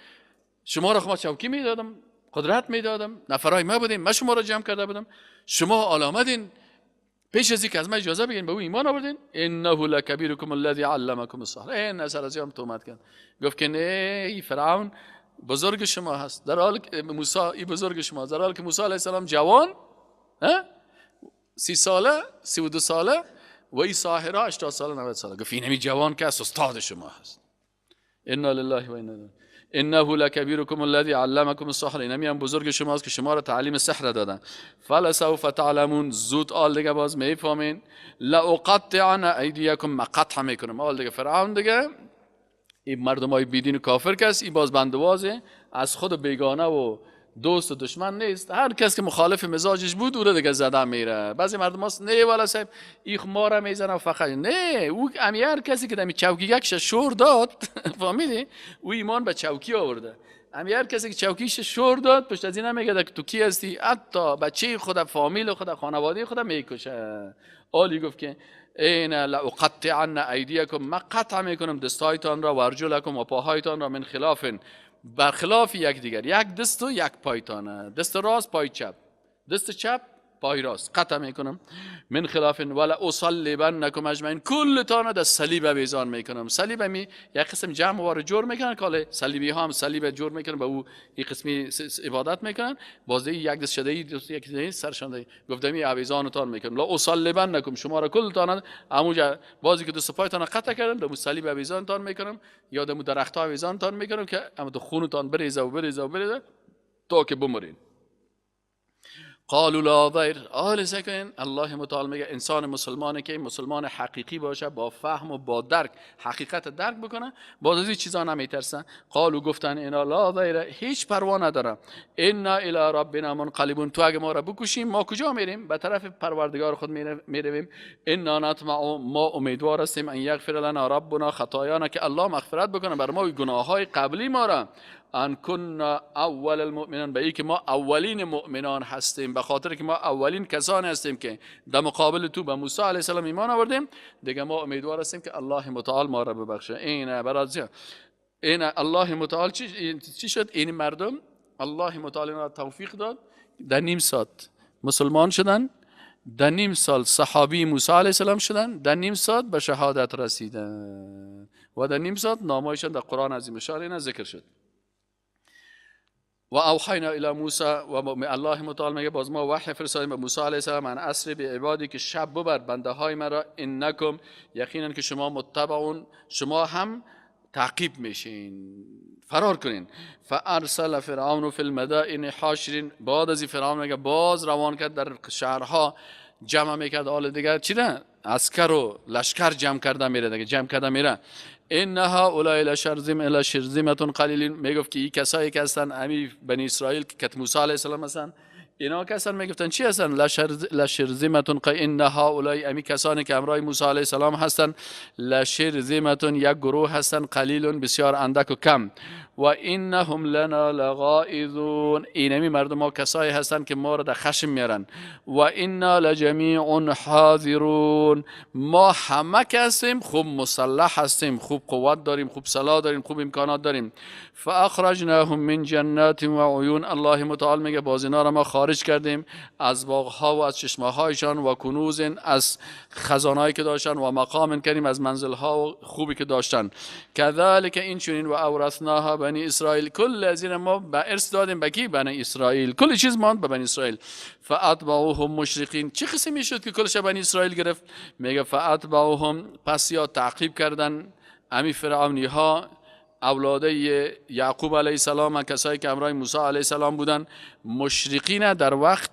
شما را خود چوکی میدادم، قدرت میدادم، نفرای ما بودین، من شما را جمع کرده بودم، شما آمدین پیش از اینکه از ما اجازه بگین به او ایمان آوردین؟ انه لکبیرکم الذی علمکم السحر. این اثر از یام تومت کرد، گفت که نه این فرعون بزرگ شما هست، در حالی که موسی این بزرگ شما، در حالی که موسی علیه السلام جوان 30 ساله 32 ساله و این ساحره 80 ساله 90 ساله، گفت این جوان که استاد شما هست. انا لله و انا الیه. انه لکبیرکم الذی علمکم السحر، اینمی هم بزرگ شماست که شما را تعلیم سحر دادن. فلسوف تعلمون، زود آل دیگه باز میفهمین. لاقطعن ایدیکم، ما قطع میکنم. آل دیگه فرعون دیگه این مردمای بیدین و کافر کس این باز بندوازه، از خود بیگانه و دوست و دشمن نیست، هر کس که مخالف مزاجش بود او رو دیگه زده میره. بعضی مردم هست نه والا صاحب این ما را میزنه فقط نه، او هر کسی که دمی چوکی یکش شور داد فهمیدی او ایمان به چوکی آورده. هر کسی که چوکیش شور داد پشت از این نمیگه که تو کی هستی، حتی بچه خود، فامیل خود، خانواده خود میکشه. آلی گفت که این لاقطعن ایدیکم، ما قطع میکنم دستایتان را و ارجلکم و پاهایتان را من خلاف، برخلاف یک دیگر، یک دست و یک پایتانه، دست راست پای چپ، دست چپ پای راست، قطع میکنم. من خلاف ولا اصلبنکم اجمعین، کلتان در صلیب بیزان میکنم. صلیب می یک قسم جمع واره جور میکنن، کاله صلیبی ها هم صلیب جور میکنن، به او این قسمی عبادت میکنن. بازی یک دست شده ای یک دست سرشان گفتم می بیزانتان میکنم. لا اصلبنکم، شما را کلتان همونجا بازی که دست پایتان قطع کردم دم صلیب بیزانتان میکنم، یا دم درخت ها بیزانتان میکنم که اما خونتان بریزه و بریزه و بریزه تا که بمرین. قالوا لا ضیر. آل سکن الله متعال میگه انسان مسلمانه که مسلمان حقیقی باشه، با فهم و با درک حقیقت درک بکنه، باز از این چیزا نمیترسن. قالوا گفتن اینا لا ضیر، هیچ پروا نداره، انا الی ربنا منقلبون، تو اگه ما را بکشیم ما کجا میریم؟ به طرف پروردگار خود میرویم. انا نطمع، ما امیدوار هستیم، ان یغفر لنا ربنا خطایانا، که الله مغفرت بکنه بر ما گناههای قبلی ما را. ان كنا اول المؤمنان، به ای که ما اولین مؤمنان هستیم، به خاطر که ما اولین کسانی هستیم که در مقابل تو به موسی علیه السلام ایمان آوردیم، دیگه ما امیدوار هستیم که الله متعال ما را ببخشه. این برای این الله متعال چی شد؟ این مردم الله متعال را توفیق داد، در نیم ساعت مسلمان شدن، در نیم سال صحابی موسی علیه السلام شدن، در نیم ساعت به شهادت رسیدن و در نیم ساعت نامایشان در قرآن عظیم الشان اینا ذکر شد. و اوحینا الی موسی، و الله متعال میگه باز ما وحی فرستادیم به موسی علیه السلام ان اسری به عبادی که شب ببر بنده های مرا، انکم یقینا که شما متبعون، شما هم تعقیب میشین، فرار کنین. فارسل فرعون فی المدائن حاشرین، بعد از فرعون میگه باز روان کرد در شهرها جمع میکرد، حال دیگه چی نه عسکر و لشکر جمع کرده میره دیگه، جمع کرده میره. انها اولای لشرذمه قلیلین، میگفت که این کسایی که هستن امی بنی اسرائیل که کت موسی علیه السلام هستن، اینا که هستن میگفتن چی هستن؟ لشرذمه انها اولای امی کسانی که همراه موسی علیه السلام هستن، لشرذمه یک گروه هستن، قلیلون بسیار اندک و کم، و انهم لنا لغائظون، اینمی مردم ها کسایی هستن که ما را در خشم میارن. و انا لجمیع حاضرون، ما همه که هستیم خوب مسلح هستیم، خوب قوت داریم، خوب سلاح داریم، خوب امکانات داریم. فاخرجناهم من جنات و عیون، الله متعال میگه باز اینا را ما خارج کردیم از باغها و از چشمه هایشان، و کنوز، از خزانهایی که داشتن، و مقام کریم، از منزلها و خوبی که داشتن. کذالک این چنین، و اورثناها بنی اسرائیل، کل از این ما به ارث دادیم به کی؟ بنی اسرائیل، کل چیز ماند به بنی اسرائیل. فاتبعوهم مشرقین، چه قسمی شد که کلش بنی اسرائیل گرفت؟ میگه فاتبعوهم، پس یا تعقیب کردن امی فرعونی ها اولاده یعقوب علیه السلام، کسایی که همراه موسی علیه السلام بودن، مشرقین در وقت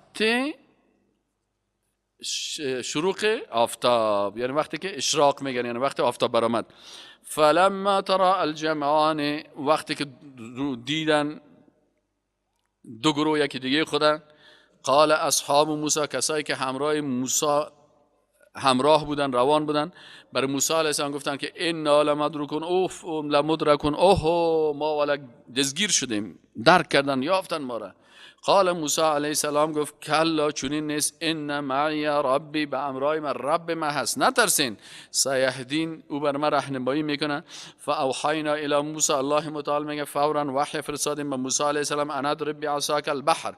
شروق آفتاب، یعنی وقتی که اشراق میگن، یعنی وقتی آفتاب برآمد. فلما ترى الجمعان، وقتی که دیدن دو گروه یکی دیگه خودن، قال اصحاب موسی، کسایی که همراه موسی همراه بودن، روان بودن، بر موسی علیه السلام گفتن که انا لمدرکون، اوف لمدرکون، اوه ما ولا دزگیر شدیم، درک کردن، یافتن ما را. قال موسی علیه السلام گفت کلا، چنین نیست، ان معی ربی، به امرای من رب ما هست، نترسین، سیهدین، او بر من راهنمایی میکنه. فاوحینا الی موسی، الله متعال میگه فورا وحی فرستادیم به موسی علیه السلام ان اضرب بعصاک البحر،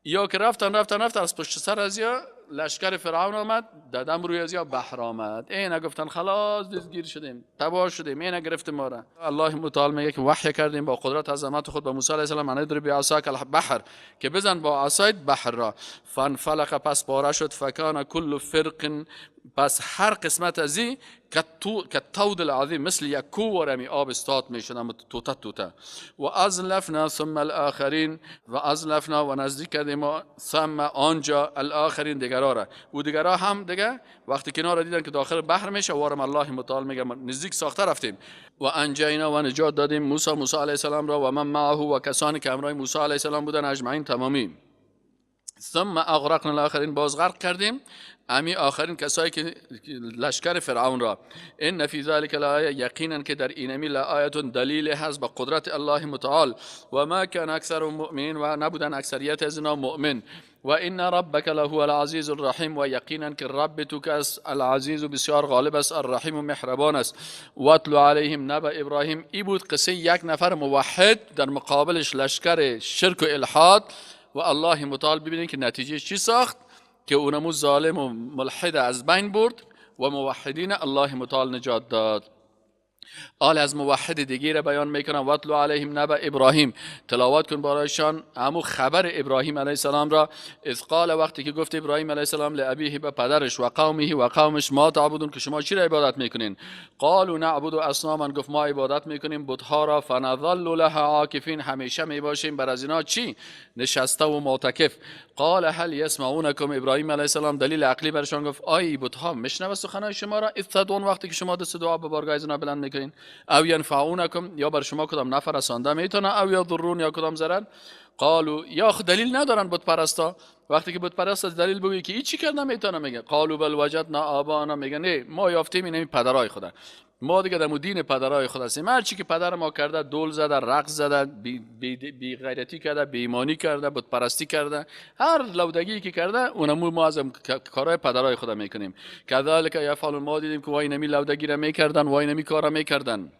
یا که رفتن از پشت سر از یا لشکر فرعون آمد، دادم روی از یا بحر آمد، اینا گفتن خلاص دستگیر شدیم، تباه شدیم، اینا گرفت ما را. الله متعال میگه که وحی کردیم با قدرت عظمت خود به موسی علیه السلام ان اضرب بعصاک البحر، که بزن با عصایت بحر را. فانفلق، پس پاره شد، فکان کل فرق، پس هر قسمت از این کالطود العظیم، مثل یک کوه رمی آب استاد می شدن توته. و ازلفنا ثم الاخرین، و ازلفنا، و نزدیک کردیم ثم آنجا الاخرین، دیگرها را، و دیگرها هم دیگه وقتی کنار دیدن که داخل بحر میشه، وارم الله متعال میگه نزدیک ساخته رفتیم. و انجینا، و نجات دادیم موسی علیه السلام را، و من معه، و کسانی که همراه موسی علیه السلام بودن، اجمعین تمامی. ثم اغرقنا الاخرین، باز غرق کردیم امی آخرین کسایی که لشکر فرعون را. ان فی ذلک لآیه، یقینا که در اینمی لآیه، دلیل هست به قدرت الله متعال. و ما کان اکثر مؤمنین، و نبودن اکثریت از اینا مؤمن. و ان ربک لهو العزیز الرحیم، و یقینا که رب تو که العزیز و بسیار غالب است، الرحیم و مهربان است. واتلو علیهم نبأ ابراهیم، ای بود قصه یک نفر موحد در مقابلش لشکر شرک و الحاد، و الله متعال ببینید که نتیجه چی ساخت، که اونمو ظالم و ملحد از بین برد و موحدین الله متعال نجات داد. آل از موحد دیگه را بیان میکنن، واتلو علیهم نبأ ابراهیم، تلاوت کن برایشان همو خبر ابراهیم علیه السلام را. اذ قال، وقتی که گفت ابراهیم علیه السلام لابیه، به پدرش، و قومه، و قومش، ما تعبدون، که شما چی را عبادت میکنین؟ قالوا نعبد اصناما، گفت ما عبادت میکنیم بتها را، فنظل لها عاکفین، همیشه میباشیم بر از اینا چی؟ نشسته و معتکف. قال هل یسمعونکم، ابراهیم علیه السلام دلیل عقلی برشان گفت آی بتها میشنوه سخنای شما را؟ اذ تدعون، وقتی که شما دست دعا به بارگاه اینا بلند میکنین. او ینفعونکم، یا بر شما کدام نفع رسانده میتونه، او یضرون، یا کدام ضرر. قالوا، یا دلیل ندارن بت پرستا، وقتی که بت پرست از دلیل بگویی که هیچ کار نمیتونه، میگه قالوا بل وجدنا آبانا، میگه نه ما یافتیم این پدرای خدا، ما دیگه در دین پدرای خدا هستیم، هر چی که پدر ما کرده، دول زده، رقص زده، بی غیرتی کرده، بی ایمانی کرده، بت پرستی کرده، هر لودگی که کرده اونمو ما از کارهای پدرای خدا میکنیم. کذالک یفعلون، ما دیدیم که وای نمی لودگی را میکردن، وای نمی کارا میکردن.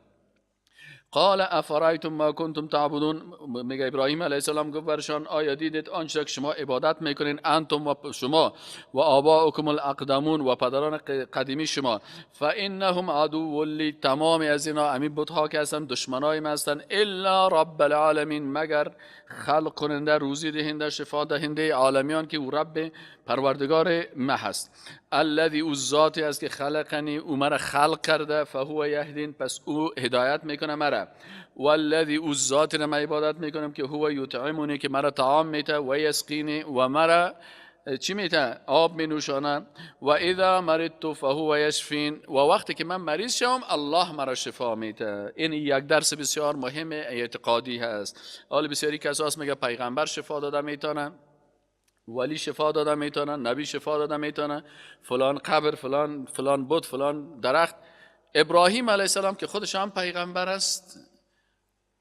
قال افرایتم ما کنتم تعبدون، میگه ابراهیم علیه السلام گفت برشان آیا دیدید آنچه که شما عبادت میکنین، انتم و شما و آباؤکم الاقدمون و پدران قدیمی شما، فانهم عدو لی، تمام از اینا امی بت‌ها که هستن دشمنای ما هستن، الا رب العالمین، مگر خلق کننده، روزی دهنده، شفا دهنده عالمیان که او رب پروردگار ما هست. الذی، او ذاتی است که خلقنی، او مرا خلق کرده، فهو یهدین، پس او هدایت میکنه مرا. والذی، او ذاتی را من عبادت میکنم که هو یطعمونی، که مرا طعام میته، و یسقینی، و مرا چی میته؟ آب می نوشانه. و اذا مرضت فهو یشفین، و وقتی که من مریض شوم الله مرا شفا میته. این یک درس بسیار مهم اعتقادی هست. حال بسیاری کساس میگه پیغمبر شفا داده میتونه، ولی شفا داده میتونه، نبی شفا داده میتونه، فلان قبر، فلان بت، فلان درخت. ابراهیم علیه السلام که خودش هم پیغمبر است،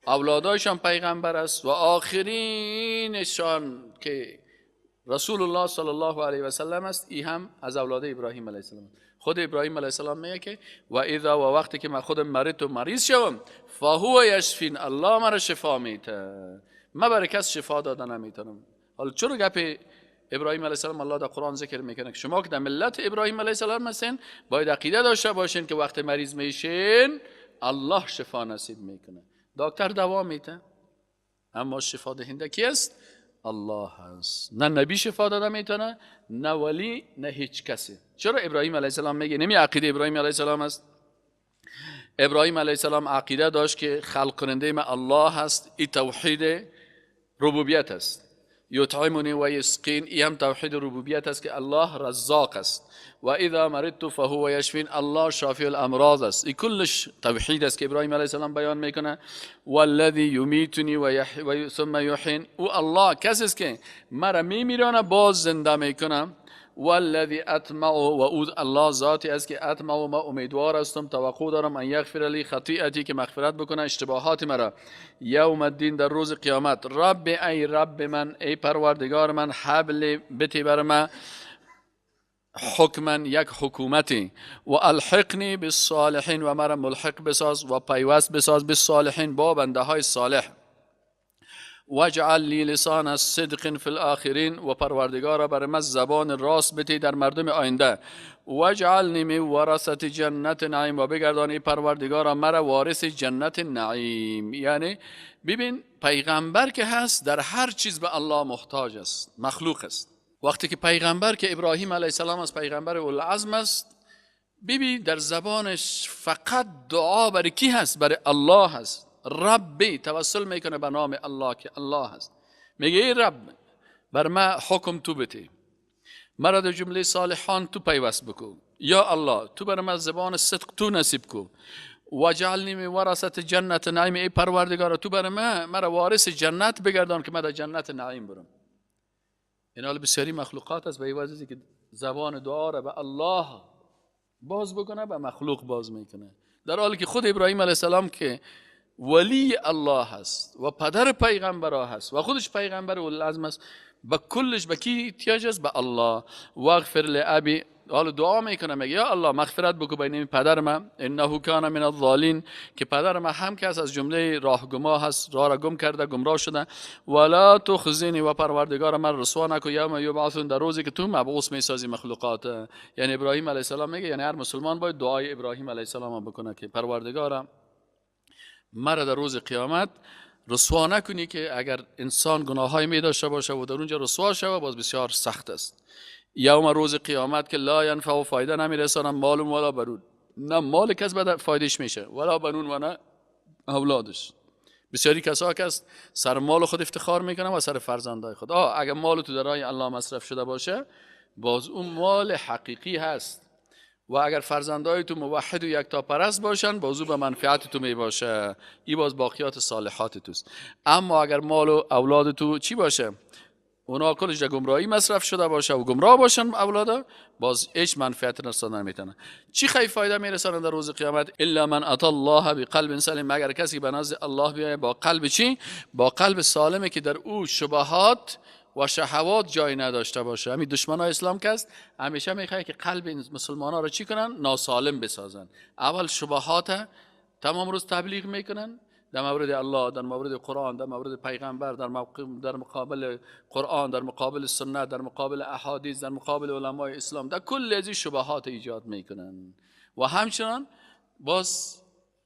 اولادایش هم پیغمبر است، و آخرینشان که رسول الله صلی الله علیه و سلم است، ای هم از اولاد ابراهیم علیه السلام. خود ابراهیم علیه السلام میگه که و اذا، و وقتی که من خودم مریض شوم، فهو یشفین، الله مرا شفا میته. من برای کس شفا داده نمیتونم. حالا چرا گپ ابراهیم علیه السلام الله در قرآن ذکر میکنه که شما که در ملت ابراهیم علیه السلام هستین باید عقیده داشته باشین که وقتی مریض میشین الله شفا نصیب میکنه. دکتر دوا میته، اما شفا دهنده کی است؟ الله هست. نه نبی شفا داده میتونه، نه ولی، نه هیچ کسی. چرا ابراهیم علیه السلام میگه نمی عقیده ابراهیم علیه السلام است؟ ابراهیم علیه السلام عقیده داشت که خلق کننده ما الله هست. این توحید ربوبیت است. یطعمنی و یسقین، این هم توحید ربوبیت است که الله رزاق است. و اذا مرضت فهو یشفین، الله شافی الامراض است. این کلش توحید است که ابراهیم علیه السلام بیان میکنه. والذی یمیتنی و ثم یحین، او الله کسی است که مرا میمیرانه باز زنده میکنه. والذی اطمع، و او الله ذاتی است که اطمع، و ما امیدوار هستم، توقع دارم، ان یغفر لی خطیئتی، که مغفرت بکنه اشتباهات مرا، یوم الدین، در روز قیامت. رب، ای رب من، ای پروردگار من، حبل، بتی بر من، حکما، یک حکومتی، و الحقنی بالصالحین، و مرا ملحق بساز و پیوست بساز بالصالحین، با بنده های صالح. واجعل لی لسان الصدق فی الاخرین، و پروردگارا بر من زبان راست بتی در مردم آینده. واجعلنی من ورثة جنت نعیم، و بگردانی پروردگارا مرا وارث جنت نعیم. یعنی ببین پیغمبر که هست در هر چیز به الله محتاج است، مخلوق است. وقتی که پیغمبر که ابراهیم علیه السلام از پیغمبر اولوالعزم است، ببین در زبانش فقط دعا برای کی هست؟ برای الله هست. ربی، توسل میکنه به نام الله که الله هست. میگه ای رب بر من حکم تو بتی، مرا در جمله صالحان تو پیوست بکو. یا الله تو بر من زبان صدق تو نصیب کو. وجعلنی من ورثة جنت نعیم، ای پروردگار تو بر من مرا وارث جنت بگردان که من در جنت نعیم برم. این حال بسیاری مخلوقات است به این وجهی که زبان دعا را به الله باز بکنه به مخلوق باز میکنه، در حالی که خود ابراهیم علیه السلام که ولی الله هست و پدر پیغمبرها هست و خودش پیغمبر اولوالعزم است، به کلش به کی احتیاج است؟ به الله. واغفر لابی، حالا دعا میکنه میگه یا الله مغفرت بکو بین پدر من، انه کان من الضالین، که پدر من هم کس از جمله راهگما هست، راه را گم کرده، گمراه شده. ولا تخزنی، و پروردگار من رسوا نکو یوم یبعثون، در روزی که تو مبعوث میسازی مخلوقات. یعنی ابراهیم علیه السلام میگه، یعنی هر مسلمان باید دعای ابراهیم علیه السلام بکنه که پروردگارم مرا در روز قیامت رسوا نکنی، که اگر انسان گناهایی می داشته باشه و در اونجا رسوا شود باز بسیار سخت است. یوم روز قیامت که لا ینفع، فایده نمیرسانه، مال ولا بنون، نه مال کس به فایدهش میشه، ولا بنون، و نه اولادش. بسیاری کسا که است سر مال خود افتخار میکنن و سر فرزندای خود. اگر مال تو در راه الله مصرف شده باشه باز اون مال حقیقی هست، و اگر فرزندای تو موحد و یکتا پرست باشن بازو به منفعت تو می باشه، این باز باقیات صالحات توست. اما اگر مال و اولاد تو چی باشه؟ اونا کلش در گمراهی مصرف شده باشه و گمراه باشن اولادا، باز هیچ منفعت رسانده نمیتونه. چی خیلی فایده میرسانه در روز قیامت؟ الا من اتى الله بقلب سلیم، مگر کسی به نزد الله بیاید با قلب چی؟ با قلب سالمه که در او شبهات و شهوات جای نداشته باشه. همین دشمنای اسلام که است همیشه میخواد که قلب مسلمان‌ها رو چی کنن؟ ناسالم بسازن. اول شبهات تمام روز تبلیغ میکنن، در مورد الله، در مورد قرآن، در مورد پیغمبر، در مقابل قرآن، در مقابل سنت، در مقابل احادیث، در مقابل علمای اسلام، در کل از این شبهات ایجاد میکنن و همچنان باز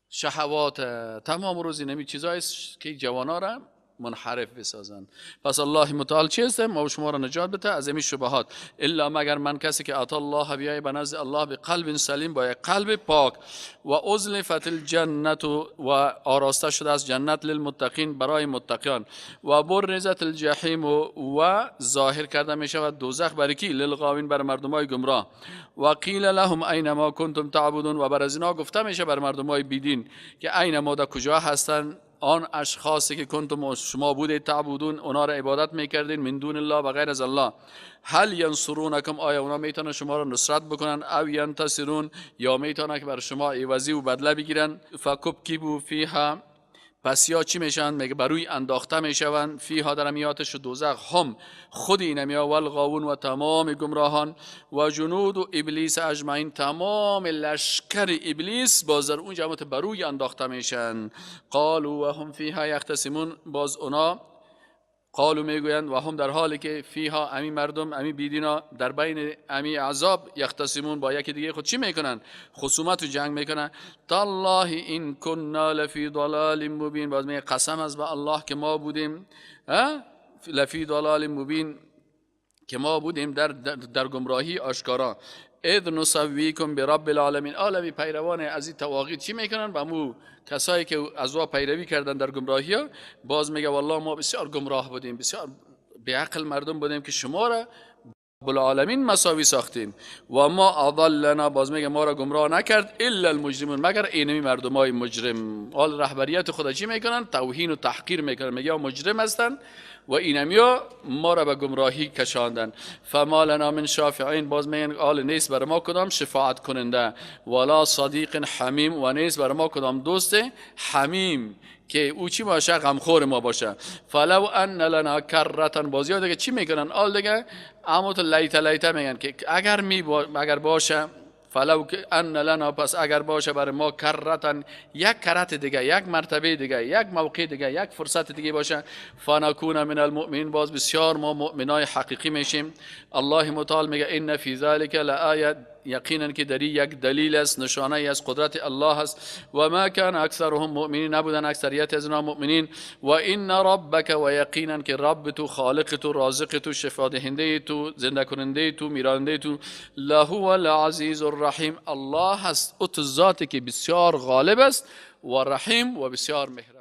شهوات تمام روز نمی چیزایی که جوانا را منحرف بسازن. پس الله متعال چی است؟ ما و شما را نجات بده از این شبهات. الا مگر من کسی که اتی الله بیای به نزد الله به قلب سلیم، با قلب پاک، و ازلفت الجنت و آراسته شده از جنت للمتقین برای متقیان، و برزت الجحیم و ظاهر کرده می شود دوزخ برای کی؟ للغاوین بر مردمای گمراه. و قیل لهم این ما کنتم تعبدون و بر از اینا گفته میشه بر مردمای بیدین که این ما در کجا هستن آن اشخاصی که کنتم شما بودید تعبدون اونا را عبادت میکردین من دون الله و غیر از الله. هل ینصرونکم آیا اونا میتونن شما را نصرت بکنن؟ او ینتصرون یا میتونن که بر شما عوضی و بدله بگیرن؟ فکبکبوا فیها پس یا چی میشن؟ میگه بروی انداخته میشون فیها در امیاتش دوزخ هم خود اینمیا والغاوون و تمام گمراهان و جنود و ابلیس اجمعین تمام لشکر ابلیس باز در اون جماعت بروی انداخته میشن. قالوا و هم فیها یختصمون باز اونا قالو میگویند و هم در حالی که فیها امی مردم امی بیدینا در بین امی عذاب یختصمون با یکی دیگه خود چی میکنن؟ خصومت و جنگ میکنن. تالله این کننا لفی ضلال مبین باز میگه قسم از به الله که ما بودیم لفی ضلال مبین که ما بودیم در گمراهی آشکارا. اذ نسویکم برب العالمین عالمی پیروان از این تواغیت چی میکنن؟ با مو کسایی که از او پیروی کردن در گمراهی ها باز میگه والله ما بسیار گمراه بودیم، بسیار بیعقل مردم بودیم که شما را بالعالمین مساوی ساختیم. و ما اضلنا باز میگه ما را گمراه نکرد الا المجرمون مگر اینمی مردمای مجرم. حال رهبریت خدا چی میکنن؟ توهین و تحقیر میکنن، میگه مجرم هستن و اینمیا ما را به گمراهی کشاندن. فما لنا من شافعین باز میگن آل نیست بر ما کدام شفاعت کننده، ولا صدیق حمیم و نیست بر ما کدام دوست حمیم که او چی باشه؟ غمخور ما باشه. فلو ان لنا کرتن باز یاد دیگه چی میکنن؟ آل دیگه اموت لیت میگن که اگر باشه فلو ان لنا پس اگر باشه برای ما کرتن یک کرت دیگه، یک مرتبه دیگه، یک موقع دیگه، یک فرصت دیگه باشه فنکون من المؤمنین باز بسیار ما مؤمنای حقیقی میشیم. الله متعال میگه ان فی ذلک لآیه یقینا که دری یک دلیل است، نشانه از قدرت الله است. و ما کان اکثرهم مؤمنین نبودن اکثریت از اینا مؤمنین. و ان ربک و یقینا که رب تو خالق تو رازق تو شفا دهنده تو زنده کننده تو میراننده تو لهو العزیز الرحیم الله هست، او ذاتی که بسیار غالب است و رحیم و بسیار مهربان.